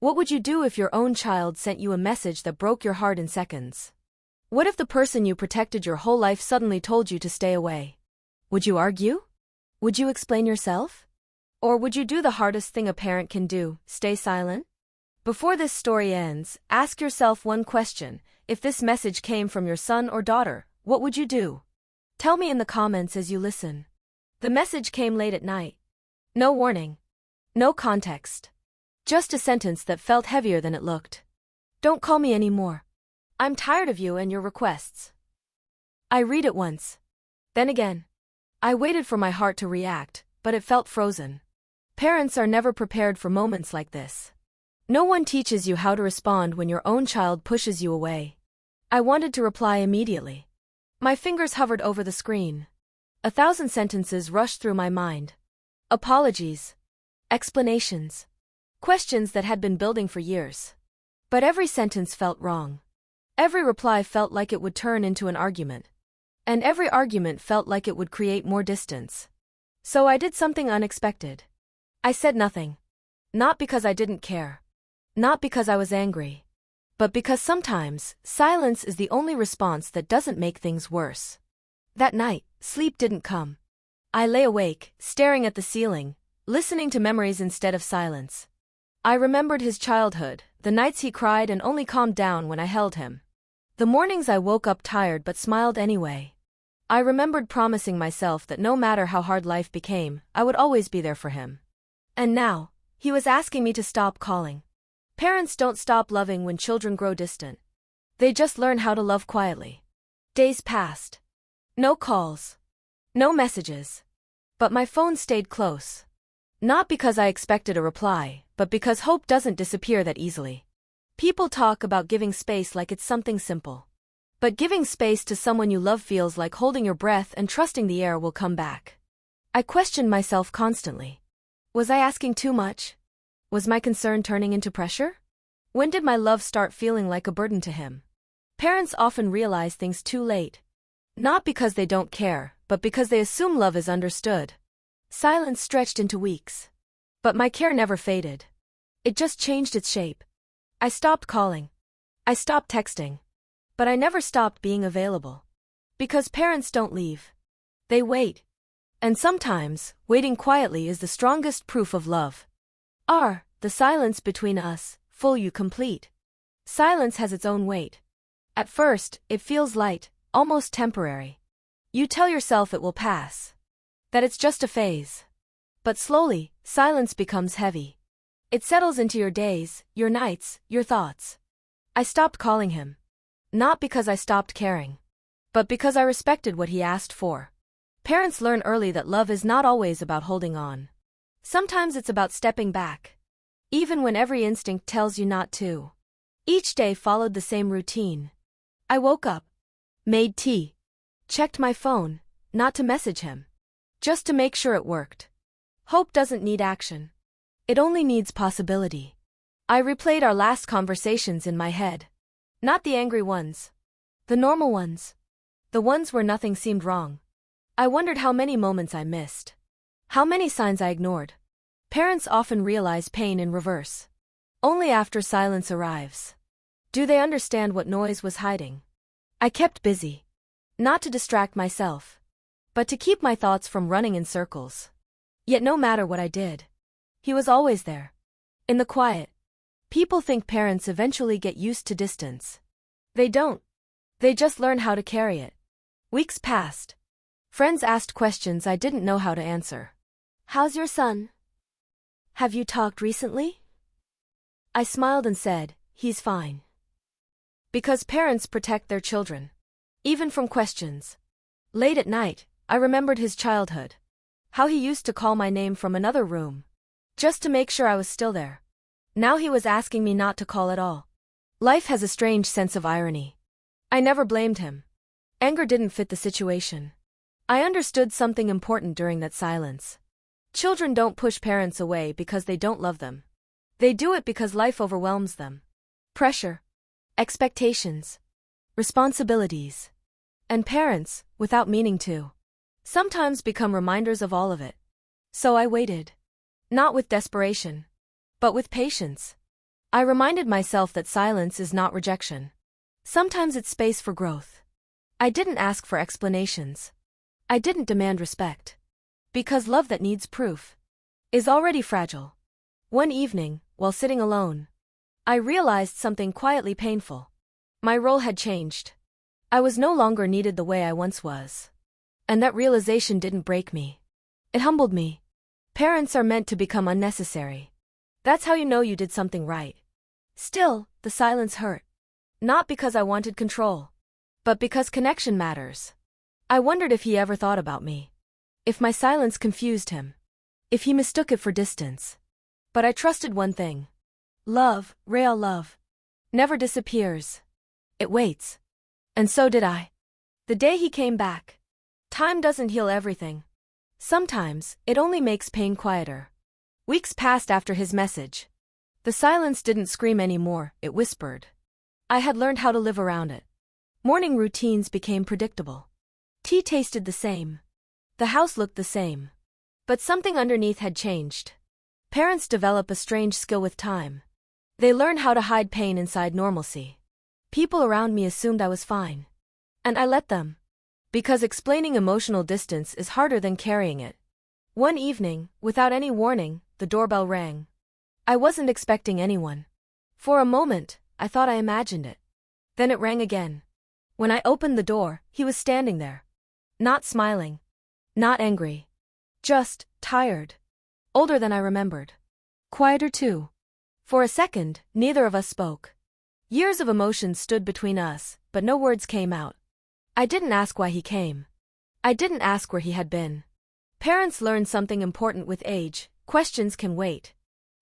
What would you do if your own child sent you a message that broke your heart in seconds? What if the person you protected your whole life suddenly told you to stay away? Would you argue? Would you explain yourself? Or would you do the hardest thing a parent can do, stay silent? Before this story ends, ask yourself one question. If this message came from your son or daughter, what would you do? Tell me in the comments as you listen. The message came late at night. No warning. No context. Just a sentence that felt heavier than it looked. Don't call me anymore. I'm tired of you and your requests. I read it once. Then again. I waited for my heart to react, but it felt frozen. Parents are never prepared for moments like this. No one teaches you how to respond when your own child pushes you away. I wanted to reply immediately. My fingers hovered over the screen. 1,000 sentences rushed through my mind. Apologies. Explanations. Questions that had been building for years. But every sentence felt wrong. Every reply felt like it would turn into an argument. And every argument felt like it would create more distance. So I did something unexpected. I said nothing. Not because I didn't care. Not because I was angry. But because sometimes, silence is the only response that doesn't make things worse. That night, sleep didn't come. I lay awake, staring at the ceiling, listening to memories instead of silence. I remembered his childhood, the nights he cried and only calmed down when I held him. The mornings I woke up tired but smiled anyway. I remembered promising myself that no matter how hard life became, I would always be there for him. And now, he was asking me to stop calling. Parents don't stop loving when children grow distant. They just learn how to love quietly. Days passed. No calls. No messages. But my phone stayed close. Not because I expected a reply, but because hope doesn't disappear that easily. People talk about giving space like it's something simple. But giving space to someone you love feels like holding your breath and trusting the air will come back. I questioned myself constantly. Was I asking too much? Was my concern turning into pressure? When did my love start feeling like a burden to him? Parents often realize things too late. Not because they don't care, but because they assume love is understood. Silence stretched into weeks. But my care never faded. It just changed its shape. I stopped calling. I stopped texting. But I never stopped being available. Because parents don't leave. They wait. And sometimes, waiting quietly is the strongest proof of love. The silence between us, full you complete. Silence has its own weight. At first, it feels light, almost temporary. You tell yourself it will pass. That it's just a phase. But slowly, silence becomes heavy. It settles into your days, your nights, your thoughts. I stopped calling him. Not because I stopped caring. But because I respected what he asked for. Parents learn early that love is not always about holding on. Sometimes it's about stepping back. Even when every instinct tells you not to. Each day followed the same routine. I woke up. Made tea. Checked my phone, not to message him. Just to make sure it worked. Hope doesn't need action. It only needs possibility. I replayed our last conversations in my head. Not the angry ones. The normal ones. The ones where nothing seemed wrong. I wondered how many moments I missed. How many signs I ignored. Parents often realize pain in reverse. Only after silence arrives. Do they understand what noise was hiding? I kept busy. Not to distract myself. But to keep my thoughts from running in circles. Yet no matter what I did. He was always there. In the quiet. People think parents eventually get used to distance. They don't. They just learn how to carry it. Weeks passed. Friends asked questions I didn't know how to answer. How's your son? Have you talked recently? I smiled and said, he's fine. Because parents protect their children. Even from questions. Late at night, I remembered his childhood. How he used to call my name from another room. Just to make sure I was still there. Now he was asking me not to call at all. Life has a strange sense of irony. I never blamed him. Anger didn't fit the situation. I understood something important during that silence. Children don't push parents away because they don't love them. They do it because life overwhelms them. Pressure. Expectations. Responsibilities. And parents, without meaning to, sometimes become reminders of all of it. So I waited. Not with desperation. But with patience. I reminded myself that silence is not rejection. Sometimes it's space for growth. I didn't ask for explanations. I didn't demand respect. Because love that needs proof is already fragile. One evening, while sitting alone, I realized something quietly painful. My role had changed. I was no longer needed the way I once was. And that realization didn't break me. It humbled me. Parents are meant to become unnecessary. That's how you know you did something right. Still, the silence hurt. Not because I wanted control, but because connection matters. I wondered if he ever thought about me. If my silence confused him. If he mistook it for distance. But I trusted one thing. Love, real love, never disappears. It waits. And so did I. The day he came back. Time doesn't heal everything. Sometimes, it only makes pain quieter. Weeks passed after his message. The silence didn't scream anymore, it whispered. I had learned how to live around it. Morning routines became predictable. Tea tasted the same. The house looked the same. But something underneath had changed. Parents develop a strange skill with time. They learn how to hide pain inside normalcy. People around me assumed I was fine. And I let them. Because explaining emotional distance is harder than carrying it. One evening, without any warning, the doorbell rang. I wasn't expecting anyone. For a moment, I thought I imagined it. Then it rang again. When I opened the door, he was standing there. Not smiling. Not angry. Just tired. Older than I remembered. Quieter too. For a second, neither of us spoke. Years of emotion stood between us, but no words came out. I didn't ask why he came. I didn't ask where he had been. Parents learn something important with age: questions can wait.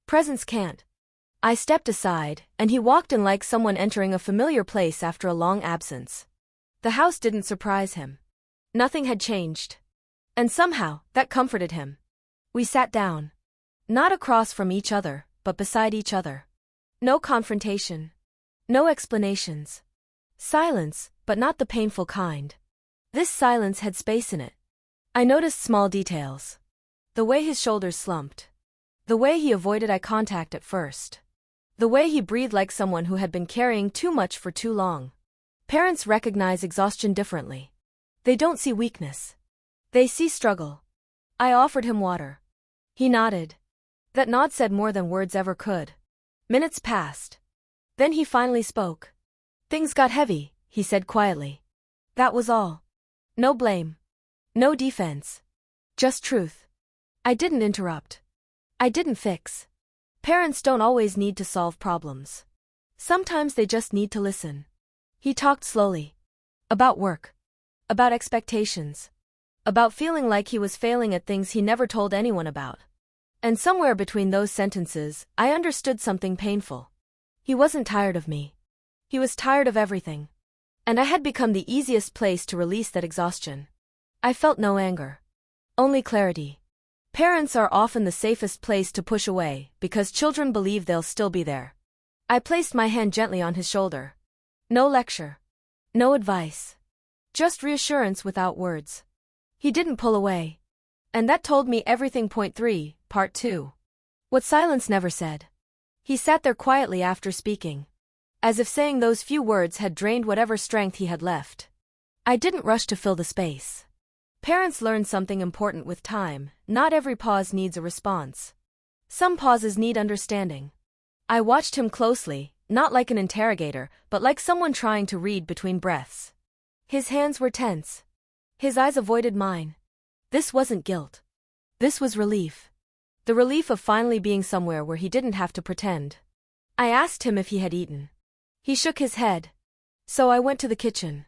Presence can't. I stepped aside, and he walked in like someone entering a familiar place after a long absence. The house didn't surprise him. Nothing had changed. And somehow, that comforted him. We sat down. Not across from each other, but beside each other. No confrontation. No explanations. Silence, but not the painful kind. This silence had space in it. I noticed small details. The way his shoulders slumped. The way he avoided eye contact at first. The way he breathed like someone who had been carrying too much for too long. Parents recognize exhaustion differently. They don't see weakness. They see struggle. I offered him water. He nodded. That nod said more than words ever could. Minutes passed. Then he finally spoke. Things got heavy, he said quietly. That was all. No blame. No defense. Just truth. I didn't interrupt. I didn't fix. Parents don't always need to solve problems. Sometimes they just need to listen. He talked slowly. About work. About expectations. About feeling like he was failing at things he never told anyone about. And somewhere between those sentences, I understood something painful. He wasn't tired of me. He was tired of everything. And I had become the easiest place to release that exhaustion. I felt no anger. Only clarity. Parents are often the safest place to push away because children believe they'll still be there. I placed my hand gently on his shoulder. No lecture. No advice. Just reassurance without words. He didn't pull away. And that told me everything. Point 3, Part 2. What silence never said. He sat there quietly after speaking. As if saying those few words had drained whatever strength he had left. I didn't rush to fill the space. Parents learn something important with time. Not every pause needs a response. Some pauses need understanding. I watched him closely, not like an interrogator, but like someone trying to read between breaths. His hands were tense. His eyes avoided mine. This wasn't guilt. This was relief. The relief of finally being somewhere where he didn't have to pretend. I asked him if he had eaten. He shook his head. So I went to the kitchen.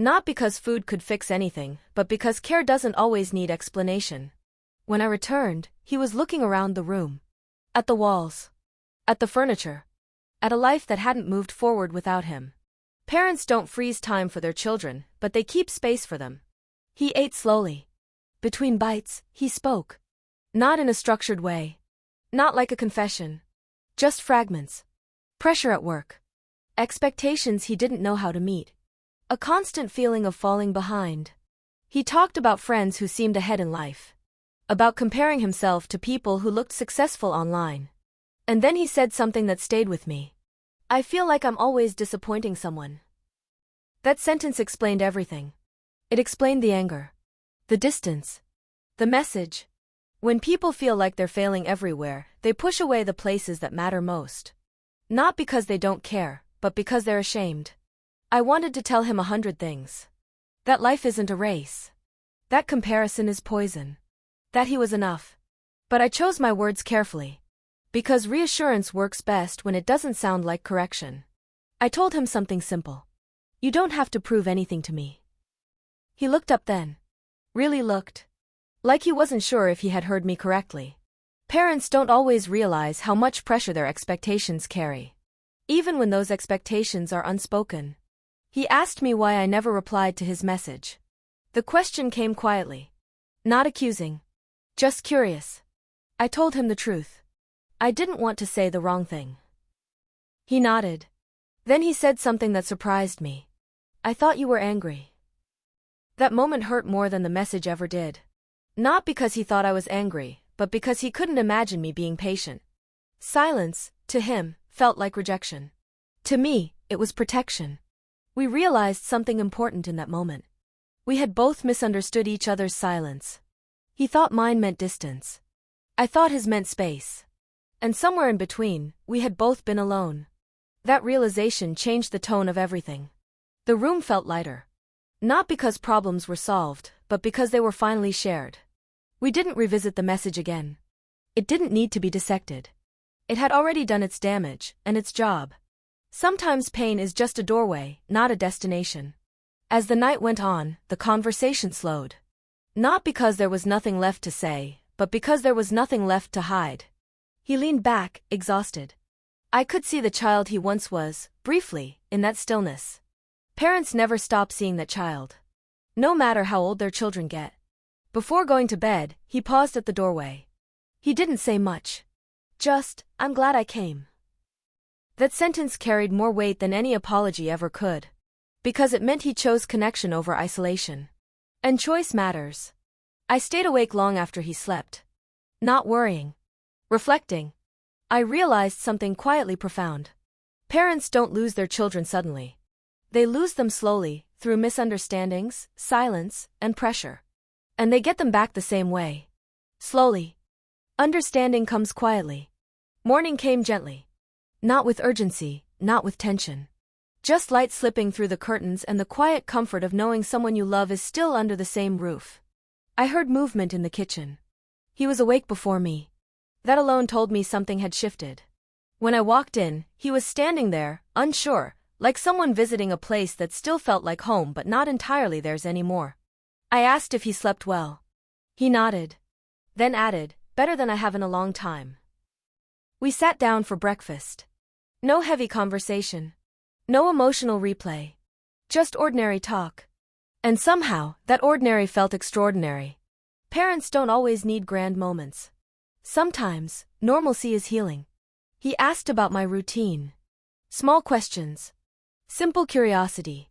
Not because food could fix anything, but because care doesn't always need explanation. When I returned, he was looking around the room. At the walls. At the furniture. At a life that hadn't moved forward without him. Parents don't freeze time for their children, but they keep space for them. He ate slowly. Between bites, he spoke. Not in a structured way. Not like a confession. Just fragments. Pressure at work. Expectations he didn't know how to meet. A constant feeling of falling behind. He talked about friends who seemed ahead in life. About comparing himself to people who looked successful online. And then he said something that stayed with me. I feel like I'm always disappointing someone. That sentence explained everything. It explained the anger, the distance, the message. When people feel like they're failing everywhere, they push away the places that matter most. Not because they don't care, but because they're ashamed. I wanted to tell him 100 things. That life isn't a race. That comparison is poison. That he was enough. But I chose my words carefully. Because reassurance works best when it doesn't sound like correction. I told him something simple. You don't have to prove anything to me. He looked up then. Really looked. Like he wasn't sure if he had heard me correctly. Parents don't always realize how much pressure their expectations carry. Even when those expectations are unspoken. He asked me why I never replied to his message. The question came quietly. Not accusing. Just curious. I told him the truth. I didn't want to say the wrong thing. He nodded. Then he said something that surprised me. I thought you were angry. That moment hurt more than the message ever did. Not because he thought I was angry, but because he couldn't imagine me being patient. Silence, to him, felt like rejection. To me, it was protection. We realized something important in that moment. We had both misunderstood each other's silence. He thought mine meant distance. I thought his meant space. And somewhere in between, we had both been alone. That realization changed the tone of everything. The room felt lighter. Not because problems were solved, but because they were finally shared. We didn't revisit the message again. It didn't need to be dissected. It had already done its damage, and its job. Sometimes pain is just a doorway, not a destination. As the night went on, the conversation slowed. Not because there was nothing left to say, but because there was nothing left to hide. He leaned back, exhausted. I could see the child he once was, briefly, in that stillness. Parents never stop seeing that child. No matter how old their children get. Before going to bed, he paused at the doorway. He didn't say much. Just, I'm glad I came. That sentence carried more weight than any apology ever could. Because it meant he chose connection over isolation. And choice matters. I stayed awake long after he slept. Not worrying. Reflecting. I realized something quietly profound. Parents don't lose their children suddenly. They lose them slowly, through misunderstandings, silence, and pressure. And they get them back the same way. Slowly. Understanding comes quietly. Morning came gently. Not with urgency, not with tension. Just light slipping through the curtains and the quiet comfort of knowing someone you love is still under the same roof. I heard movement in the kitchen. He was awake before me. That alone told me something had shifted. When I walked in, he was standing there, unsure, like someone visiting a place that still felt like home but not entirely theirs anymore. I asked if he slept well. He nodded. Then added, better than I have in a long time. We sat down for breakfast. No heavy conversation. No emotional replay. Just ordinary talk. And somehow, that ordinary felt extraordinary. Parents don't always need grand moments. Sometimes, normalcy is healing. He asked about my routine. Small questions. Simple curiosity.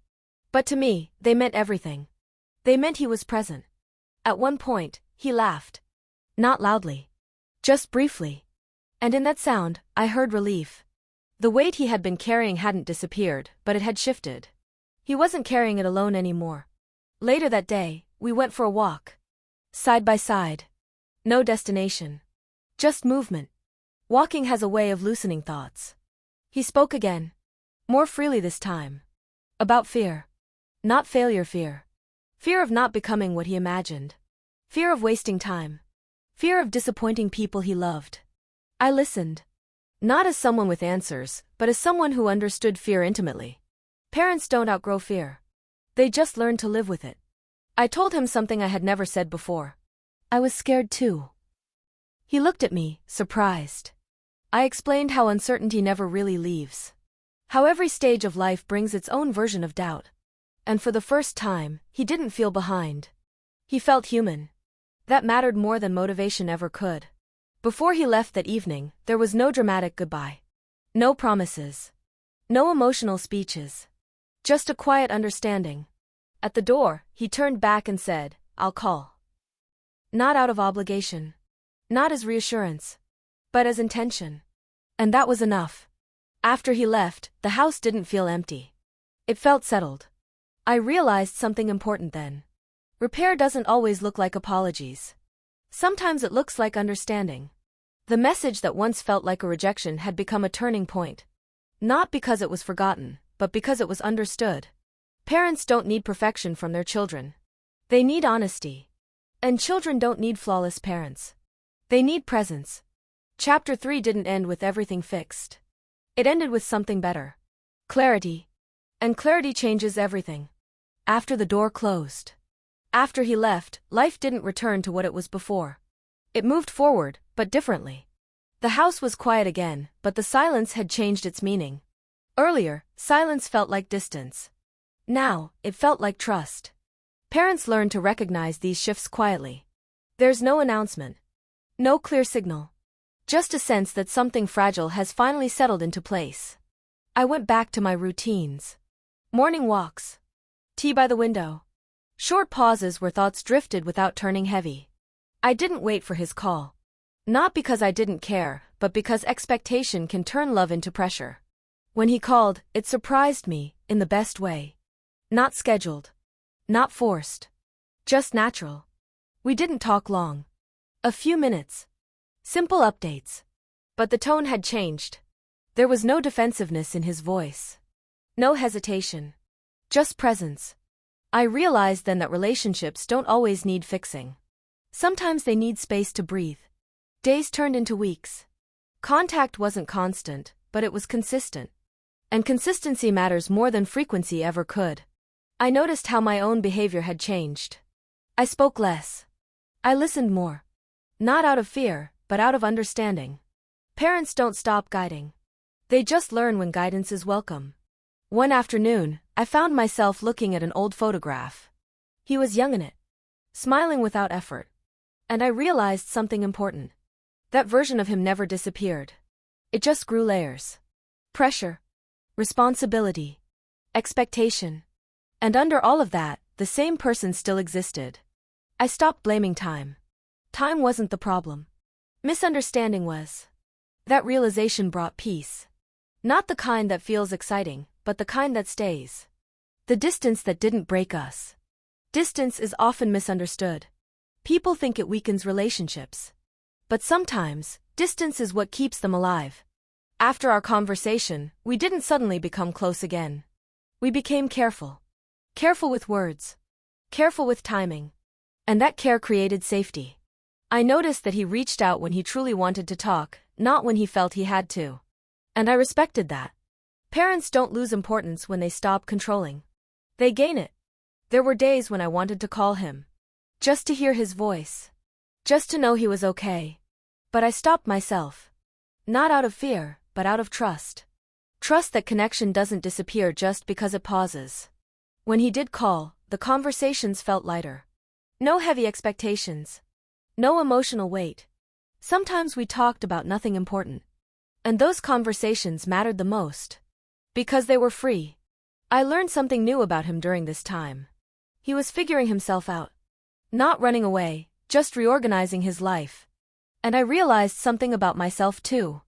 But to me, they meant everything. They meant he was present. At one point, he laughed. Not loudly. Just briefly. And in that sound, I heard relief. The weight he had been carrying hadn't disappeared, but it had shifted. He wasn't carrying it alone anymore. Later that day, we went for a walk. Side by side. No destination. Just movement. Walking has a way of loosening thoughts. He spoke again. More freely this time. About fear. Not failure fear. Fear of not becoming what he imagined. Fear of wasting time. Fear of disappointing people he loved. I listened. Not as someone with answers, but as someone who understood fear intimately. Parents don't outgrow fear. They just learn to live with it. I told him something I had never said before. I was scared too. He looked at me, surprised. I explained how uncertainty never really leaves. How every stage of life brings its own version of doubt. And for the first time, he didn't feel behind. He felt human. That mattered more than motivation ever could. Before he left that evening, there was no dramatic goodbye. No promises. No emotional speeches. Just a quiet understanding. At the door, he turned back and said, I'll call. Not out of obligation. Not as reassurance. But as intention. And that was enough. After he left, the house didn't feel empty. It felt settled. I realized something important then. Repair doesn't always look like apologies. Sometimes it looks like understanding. The message that once felt like a rejection had become a turning point. Not because it was forgotten, but because it was understood. Parents don't need perfection from their children. They need honesty. And children don't need flawless parents. They need presence. Chapter 3 didn't end with everything fixed. It ended with something better. Clarity. And clarity changes everything. After the door closed. After he left, life didn't return to what it was before. It moved forward, but differently. The house was quiet again, but the silence had changed its meaning. Earlier, silence felt like distance. Now, it felt like trust. Parents learn to recognize these shifts quietly. There's no announcement. No clear signal. Just a sense that something fragile has finally settled into place. I went back to my routines. Morning walks. Tea by the window. Short pauses where thoughts drifted without turning heavy. I didn't wait for his call. Not because I didn't care, but because expectation can turn love into pressure. When he called, it surprised me, in the best way. Not scheduled. Not forced. Just natural. We didn't talk long. A few minutes. Simple updates. But the tone had changed. There was no defensiveness in his voice. No hesitation. Just presence. I realized then that relationships don't always need fixing. Sometimes they need space to breathe. Days turned into weeks. Contact wasn't constant, but it was consistent. And consistency matters more than frequency ever could. I noticed how my own behavior had changed. I spoke less. I listened more. Not out of fear, but out of understanding. Parents don't stop guiding. They just learn when guidance is welcome. One afternoon, I found myself looking at an old photograph. He was young in it. Smiling without effort. And I realized something important. That version of him never disappeared. It just grew layers. Pressure. Responsibility. Expectation. And under all of that, the same person still existed. I stopped blaming time. Time wasn't the problem. Misunderstanding was. That realization brought peace. Not the kind that feels exciting, but the kind that stays. The distance that didn't break us. Distance is often misunderstood. People think it weakens relationships. But sometimes, distance is what keeps them alive. After our conversation, we didn't suddenly become close again. We became careful. Careful with words. Careful with timing. And that care created safety. I noticed that he reached out when he truly wanted to talk, not when he felt he had to. And I respected that. Parents don't lose importance when they stop controlling. They gain it. There were days when I wanted to call him. Just to hear his voice. Just to know he was okay. But I stopped myself. Not out of fear, but out of trust. Trust that connection doesn't disappear just because it pauses. When he did call, the conversations felt lighter. No heavy expectations. No emotional weight. Sometimes we talked about nothing important. And those conversations mattered the most. Because they were free. I learned something new about him during this time. He was figuring himself out. Not running away, just reorganizing his life. And I realized something about myself too.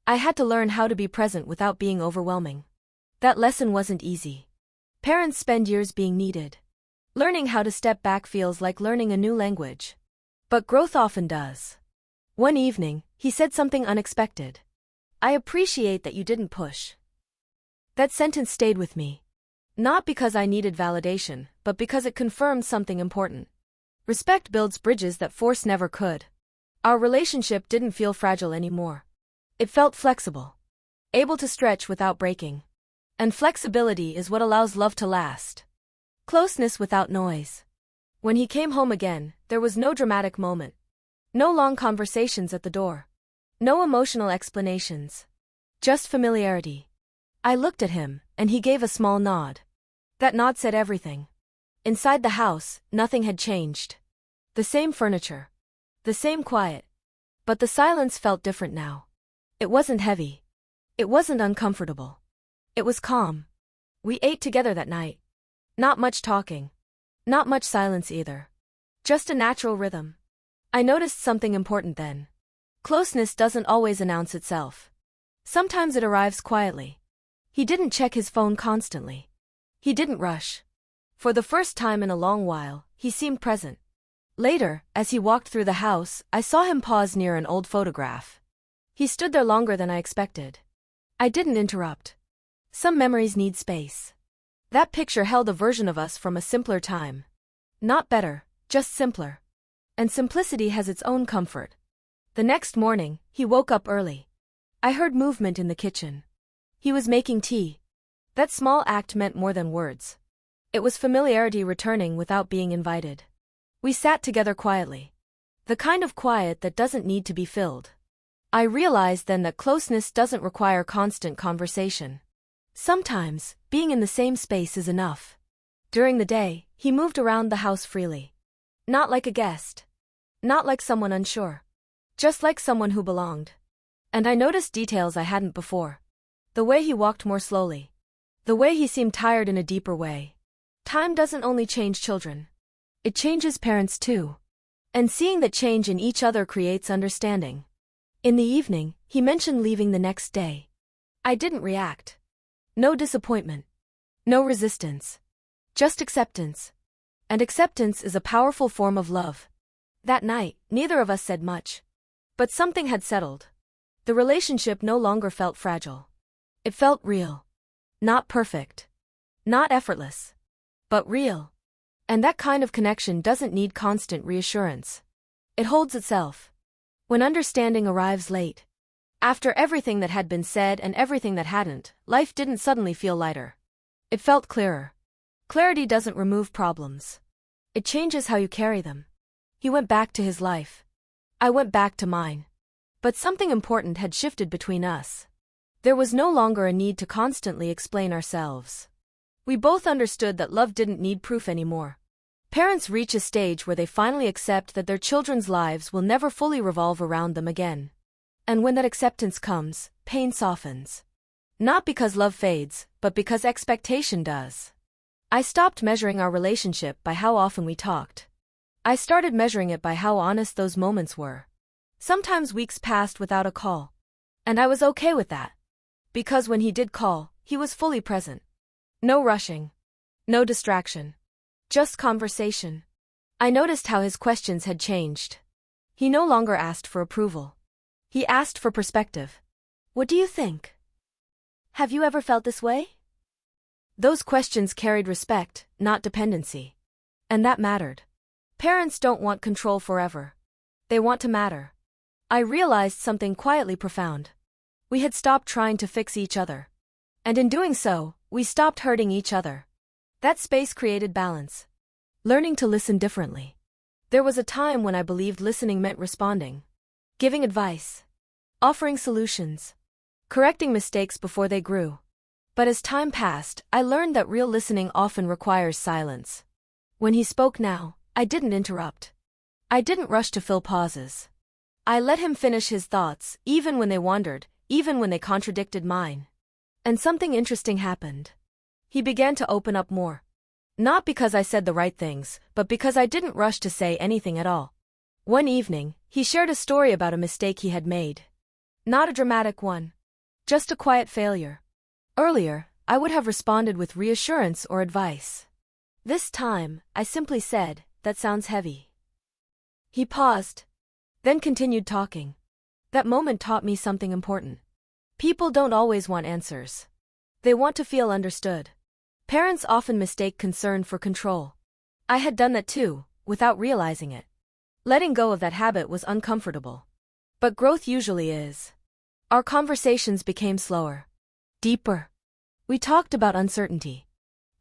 I had to learn how to be present without being overwhelming. That lesson wasn't easy. Parents spend years being needed. Learning how to step back feels like learning a new language. But growth often does. One evening, he said something unexpected. I appreciate that you didn't push. That sentence stayed with me. Not because I needed validation, but because it confirmed something important. Respect builds bridges that force never could. Our relationship didn't feel fragile anymore. It felt flexible. Able to stretch without breaking. And flexibility is what allows love to last. Closeness without noise. When he came home again, there was no dramatic moment. No long conversations at the door. No emotional explanations. Just familiarity. I looked at him, and he gave a small nod. That nod said everything. Inside the house, nothing had changed. The same furniture. The same quiet. But the silence felt different now. It wasn't heavy. It wasn't uncomfortable. It was calm. We ate together that night. Not much talking. Not much silence either. Just a natural rhythm. I noticed something important then. Closeness doesn't always announce itself. Sometimes it arrives quietly. He didn't check his phone constantly. He didn't rush. For the first time in a long while, he seemed present. Later, as he walked through the house, I saw him pause near an old photograph. He stood there longer than I expected. I didn't interrupt. Some memories need space. That picture held a version of us from a simpler time. Not better, just simpler. And simplicity has its own comfort. The next morning, he woke up early. I heard movement in the kitchen. He was making tea. That small act meant more than words. It was familiarity returning without being invited. We sat together quietly. The kind of quiet that doesn't need to be filled. I realized then that closeness doesn't require constant conversation. Sometimes, being in the same space is enough. During the day, he moved around the house freely. Not like a guest. Not like someone unsure. Just like someone who belonged. And I noticed details I hadn't before. The way he walked more slowly. The way he seemed tired in a deeper way. Time doesn't only change children. It changes parents too. And seeing that change in each other creates understanding. In the evening, he mentioned leaving the next day. I didn't react. No disappointment. No resistance. Just acceptance. And acceptance is a powerful form of love. That night, neither of us said much. But something had settled. The relationship no longer felt fragile. It felt real. Not perfect. Not effortless. But real. And that kind of connection doesn't need constant reassurance. It holds itself. When understanding arrives late. After everything that had been said and everything that hadn't, life didn't suddenly feel lighter. It felt clearer. Clarity doesn't remove problems. It changes how you carry them. He went back to his life. I went back to mine. But something important had shifted between us. There was no longer a need to constantly explain ourselves. We both understood that love didn't need proof anymore. Parents reach a stage where they finally accept that their children's lives will never fully revolve around them again. And when that acceptance comes, pain softens. Not because love fades, but because expectation does. I stopped measuring our relationship by how often we talked. I started measuring it by how honest those moments were. Sometimes weeks passed without a call. And I was okay with that. Because when he did call, he was fully present. No rushing. No distraction. Just conversation. I noticed how his questions had changed. He no longer asked for approval. He asked for perspective. What do you think? Have you ever felt this way? Those questions carried respect, not dependency. And that mattered. Parents don't want control forever. They want to matter. I realized something quietly profound. We had stopped trying to fix each other. And in doing so, we stopped hurting each other. That space created balance. Learning to listen differently. There was a time when I believed listening meant responding. Giving advice. Offering solutions. Correcting mistakes before they grew. But as time passed, I learned that real listening often requires silence. When he spoke now, I didn't interrupt. I didn't rush to fill pauses. I let him finish his thoughts, even when they wandered, even when they contradicted mine. And something interesting happened. He began to open up more. Not because I said the right things, but because I didn't rush to say anything at all. One evening, he shared a story about a mistake he had made. Not a dramatic one. Just a quiet failure. Earlier, I would have responded with reassurance or advice. This time, I simply said, "That sounds heavy." He paused. Then continued talking. That moment taught me something important. People don't always want answers. They want to feel understood. Parents often mistake concern for control. I had done that too, without realizing it. Letting go of that habit was uncomfortable. But growth usually is. Our conversations became slower. Deeper. We talked about uncertainty.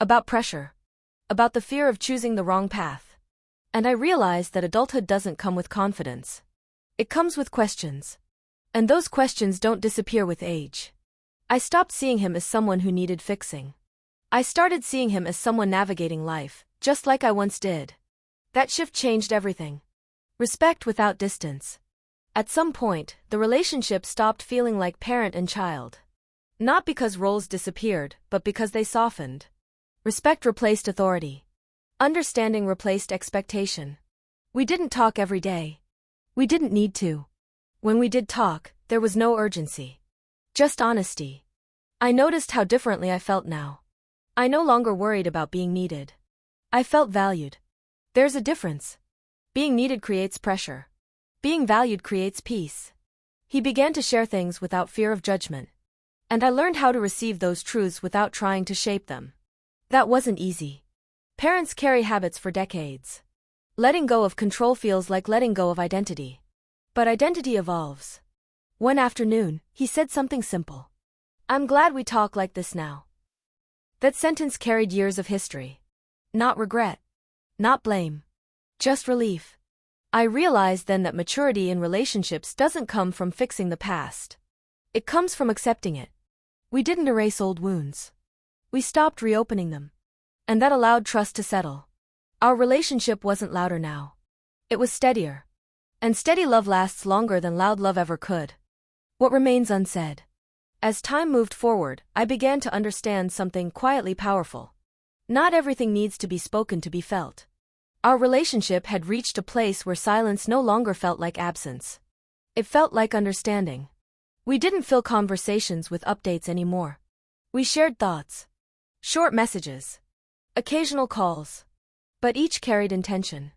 About pressure. About the fear of choosing the wrong path. And I realized that adulthood doesn't come with confidence. It comes with questions. And those questions don't disappear with age. I stopped seeing him as someone who needed fixing. I started seeing him as someone navigating life, just like I once did. That shift changed everything. Respect without distance. At some point, the relationship stopped feeling like parent and child. Not because roles disappeared, but because they softened. Respect replaced authority. Understanding replaced expectation. We didn't talk every day. We didn't need to. When we did talk, there was no urgency. Just honesty. I noticed how differently I felt now. I no longer worried about being needed. I felt valued. There's a difference. Being needed creates pressure. Being valued creates peace. He began to share things without fear of judgment. And I learned how to receive those truths without trying to shape them. That wasn't easy. Parents carry habits for decades. Letting go of control feels like letting go of identity. But identity evolves. One afternoon, he said something simple. "I'm glad we talk like this now." That sentence carried years of history. Not regret. Not blame. Just relief. I realized then that maturity in relationships doesn't come from fixing the past. It comes from accepting it. We didn't erase old wounds. We stopped reopening them. And that allowed trust to settle. Our relationship wasn't louder now. It was steadier. And steady love lasts longer than loud love ever could. What remains unsaid? As time moved forward, I began to understand something quietly powerful. Not everything needs to be spoken to be felt. Our relationship had reached a place where silence no longer felt like absence. It felt like understanding. We didn't fill conversations with updates anymore. We shared thoughts. Short messages. Occasional calls. But each carried intention.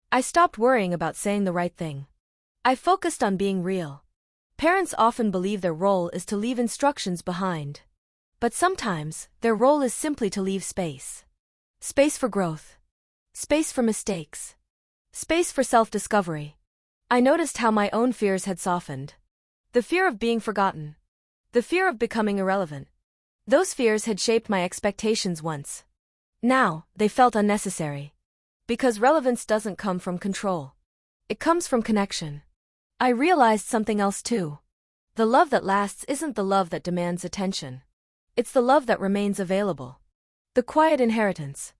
I stopped worrying about saying the right thing. I focused on being real. Parents often believe their role is to leave instructions behind. But sometimes, their role is simply to leave space. Space for growth. Space for mistakes. Space for self-discovery. I noticed how my own fears had softened. The fear of being forgotten. The fear of becoming irrelevant. Those fears had shaped my expectations once. Now, they felt unnecessary. Because relevance doesn't come from control. It comes from connection. I realized something else too. The love that lasts isn't the love that demands attention. It's the love that remains available. The quiet inheritance.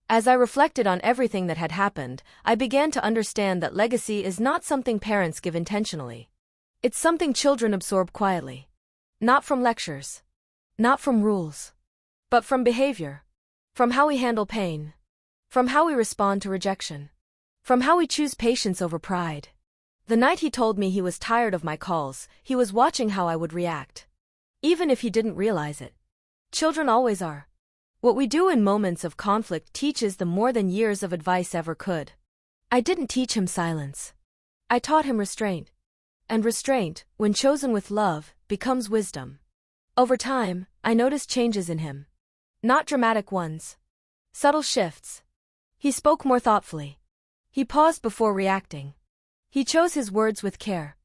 As I reflected on everything that had happened, I began to understand that legacy is not something parents give intentionally. It's something children absorb quietly. Not from lectures. Not from rules. But from behavior. From how we handle pain. From how we respond to rejection. From how we choose patience over pride. The night he told me he was tired of my calls, he was watching how I would react. Even if he didn't realize it. Children always are. What we do in moments of conflict teaches them more than years of advice ever could. I didn't teach him silence. I taught him restraint. And restraint, when chosen with love, becomes wisdom. Over time, I noticed changes in him. Not dramatic ones. Subtle shifts. He spoke more thoughtfully. He paused before reacting. He chose his words with care.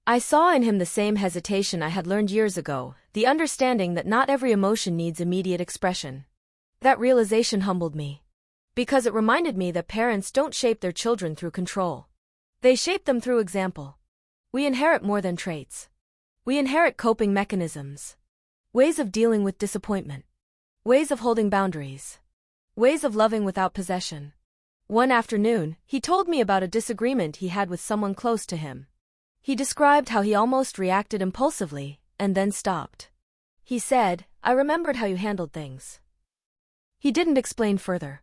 I saw in him the same hesitation I had learned years ago, the understanding that not every emotion needs immediate expression. That realization humbled me. Because it reminded me that parents don't shape their children through control. They shape them through example. We inherit more than traits. We inherit coping mechanisms. Ways of dealing with disappointment. Ways of holding boundaries. Ways of loving without possession. One afternoon, he told me about a disagreement he had with someone close to him. He described how he almost reacted impulsively, and then stopped. He said, "I remembered how you handled things." He didn't explain further.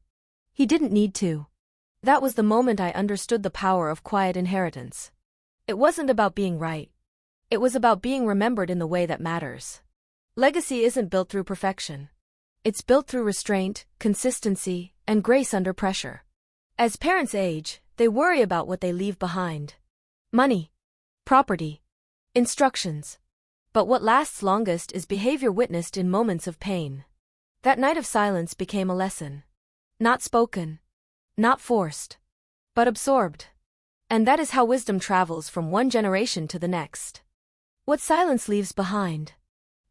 He didn't need to. That was the moment I understood the power of quiet inheritance. It wasn't about being right. It was about being remembered in the way that matters. Legacy isn't built through perfection. It's built through restraint, consistency, and grace under pressure. As parents age, they worry about what they leave behind. Money. Property. Instructions. But what lasts longest is behavior witnessed in moments of pain. That night of silence became a lesson. Not spoken. Not forced. But absorbed. And that is how wisdom travels from one generation to the next. What silence leaves behind.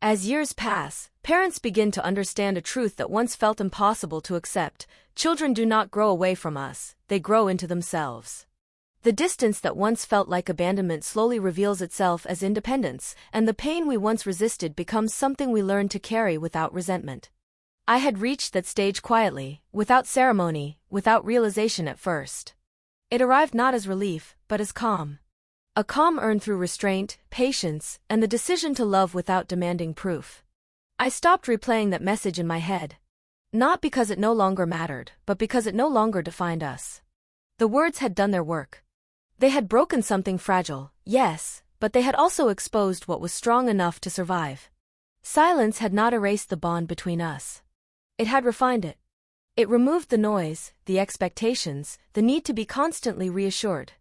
As years pass, parents begin to understand a truth that once felt impossible to accept. Children do not grow away from us, they grow into themselves. The distance that once felt like abandonment slowly reveals itself as independence, and the pain we once resisted becomes something we learn to carry without resentment. I had reached that stage quietly, without ceremony, without realization at first. It arrived not as relief, but as calm. A calm earned through restraint, patience, and the decision to love without demanding proof. I stopped replaying that message in my head. Not because it no longer mattered, but because it no longer defined us. The words had done their work. They had broken something fragile, yes, but they had also exposed what was strong enough to survive. Silence had not erased the bond between us. It had refined it. It removed the noise, the expectations, the need to be constantly reassured.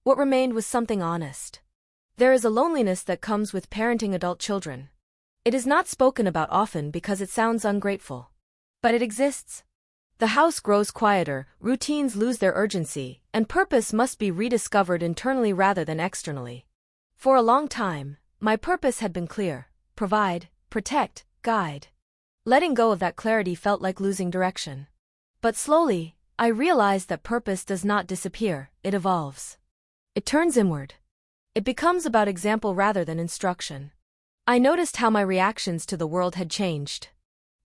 What remained was something honest. There is a loneliness that comes with parenting adult children. It is not spoken about often because it sounds ungrateful. But it exists. The house grows quieter, routines lose their urgency, and purpose must be rediscovered internally rather than externally. For a long time, my purpose had been clear: provide, protect, guide. Letting go of that clarity felt like losing direction. But slowly, I realized that purpose does not disappear, it evolves. It turns inward. It becomes about example rather than instruction. I noticed how my reactions to the world had changed.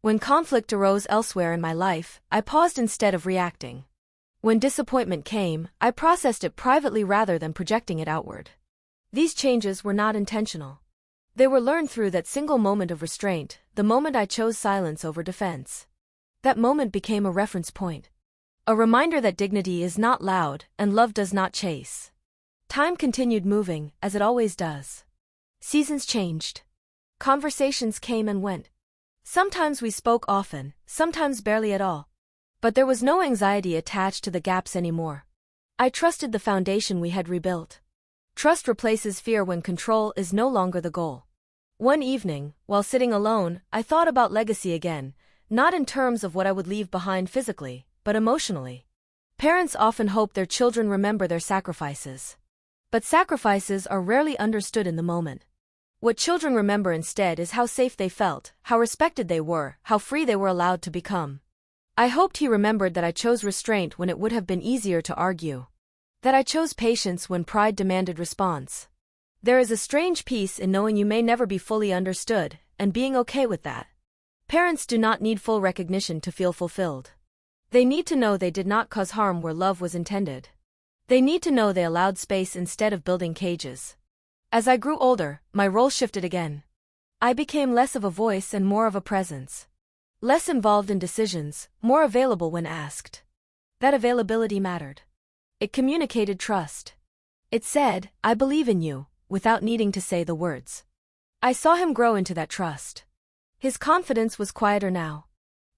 When conflict arose elsewhere in my life, I paused instead of reacting. When disappointment came, I processed it privately rather than projecting it outward. These changes were not intentional. They were learned through that single moment of restraint, the moment I chose silence over defense. That moment became a reference point. A reminder that dignity is not loud and love does not chase. Time continued moving, as it always does. Seasons changed. Conversations came and went. Sometimes we spoke often, sometimes barely at all. But there was no anxiety attached to the gaps anymore. I trusted the foundation we had rebuilt. Trust replaces fear when control is no longer the goal. One evening, while sitting alone, I thought about legacy again, not in terms of what I would leave behind physically, but emotionally. Parents often hope their children remember their sacrifices. But sacrifices are rarely understood in the moment. What children remember instead is how safe they felt, how respected they were, how free they were allowed to become. I hoped he remembered that I chose restraint when it would have been easier to argue. That I chose patience when pride demanded response. There is a strange peace in knowing you may never be fully understood, and being okay with that. Parents do not need full recognition to feel fulfilled. They need to know they did not cause harm where love was intended. They need to know they allowed space instead of building cages. As I grew older, my role shifted again. I became less of a voice and more of a presence. Less involved in decisions, more available when asked. That availability mattered. It communicated trust. It said, "I believe in you," without needing to say the words. I saw him grow into that trust. His confidence was quieter now.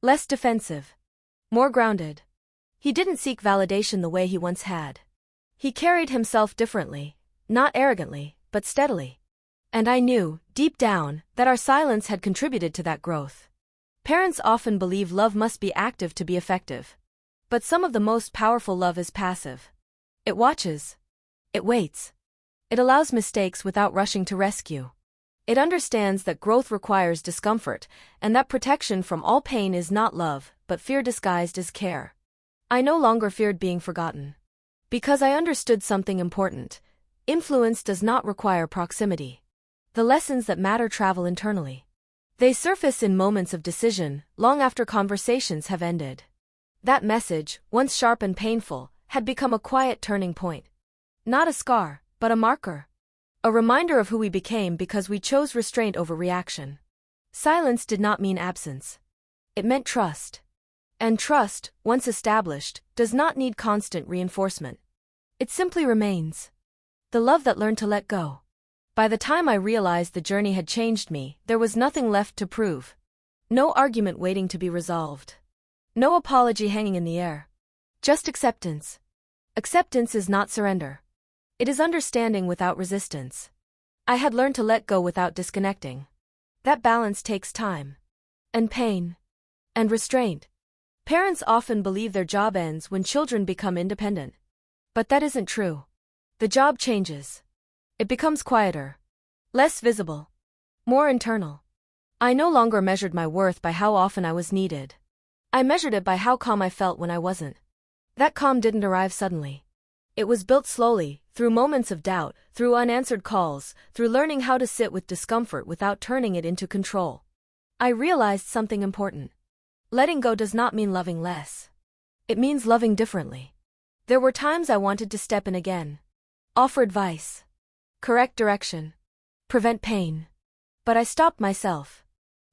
Less defensive. More grounded. He didn't seek validation the way he once had. He carried himself differently, not arrogantly, but steadily. And I knew, deep down, that our silence had contributed to that growth. Parents often believe love must be active to be effective. But some of the most powerful love is passive. It watches. It waits. It allows mistakes without rushing to rescue. It understands that growth requires discomfort, and that protection from all pain is not love, but fear disguised as care. I no longer feared being forgotten. Because I understood something important. Influence does not require proximity. The lessons that matter travel internally. They surface in moments of decision, long after conversations have ended. That message, once sharp and painful, had become a quiet turning point. Not a scar, but a marker. A reminder of who we became because we chose restraint over reaction. Silence did not mean absence. It meant trust. And trust, once established, does not need constant reinforcement. It simply remains. The love that learned to let go. By the time I realized the journey had changed me, there was nothing left to prove. No argument waiting to be resolved. No apology hanging in the air. Just acceptance. Acceptance is not surrender. It is understanding without resistance. I had learned to let go without disconnecting. That balance takes time. And pain. And restraint. Parents often believe their job ends when children become independent. But that isn't true. The job changes. It becomes quieter. Less visible. More internal. I no longer measured my worth by how often I was needed. I measured it by how calm I felt when I wasn't. That calm didn't arrive suddenly. It was built slowly, through moments of doubt, through unanswered calls, through learning how to sit with discomfort without turning it into control. I realized something important. Letting go does not mean loving less. It means loving differently. There were times I wanted to step in again. Offer advice. Correct direction. Prevent pain. But I stopped myself.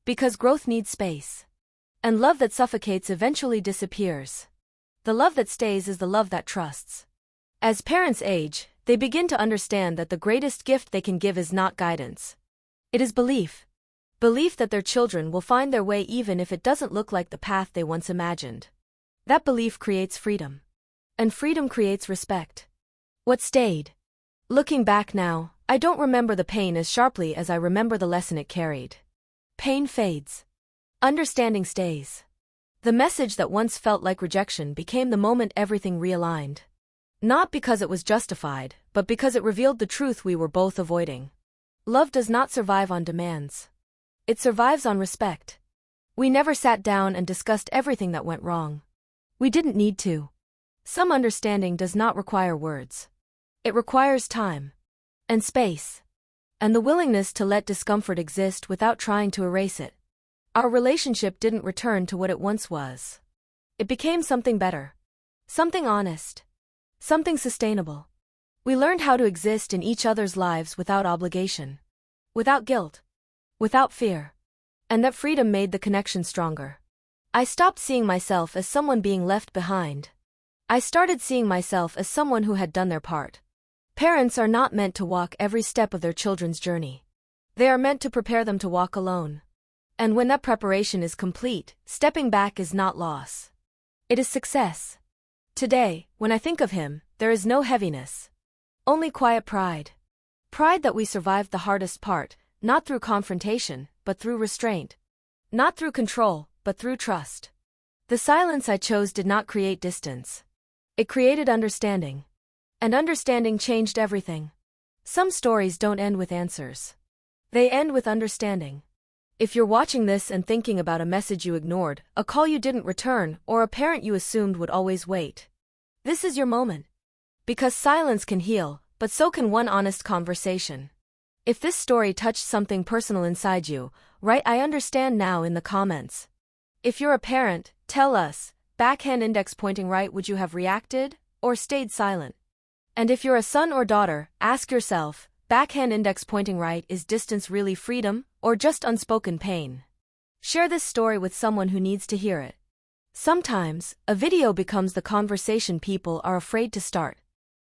Because growth needs space. And love that suffocates eventually disappears. The love that stays is the love that trusts. As parents age, They begin to understand that the greatest gift they can give is not guidance. It is belief. Belief that their children will find their way even if it doesn't look like the path they once imagined. That belief creates freedom. And freedom creates respect. What stayed? Looking back now, I don't remember the pain as sharply as I remember the lesson it carried. Pain fades. Understanding stays. The message that once felt like rejection became the moment everything realigned. Not because it was justified, but because it revealed the truth we were both avoiding. Love does not survive on demands. It survives on respect. We never sat down and discussed everything that went wrong. We didn't need to. Some understanding does not require words. It requires time. And space. And the willingness to let discomfort exist without trying to erase it. Our relationship didn't return to what it once was. It became something better. Something honest. Something sustainable. We learned how to exist in each other's lives without obligation. Without guilt. Without fear. And that freedom made the connection stronger. I stopped seeing myself as someone being left behind. I started seeing myself as someone who had done their part. Parents are not meant to walk every step of their children's journey. They are meant to prepare them to walk alone. And when that preparation is complete, stepping back is not loss. It is success. Today, when I think of him, there is no heaviness. Only quiet pride. Pride that we survived the hardest part, not through confrontation, but through restraint. Not through control, but through trust. The silence I chose did not create distance. It created understanding. And understanding changed everything. Some stories don't end with answers. They end with understanding. If you're watching this and thinking about a message you ignored, a call you didn't return, or a parent you assumed would always wait, this is your moment. Because silence can heal, but so can one honest conversation. If this story touched something personal inside you, write "I understand now" in the comments. If you're a parent, tell us, backhand index pointing right, would you have reacted, or stayed silent? And if you're a son or daughter, ask yourself, backhand index pointing right, is distance really freedom, or just unspoken pain? Share this story with someone who needs to hear it. Sometimes, a video becomes the conversation people are afraid to start.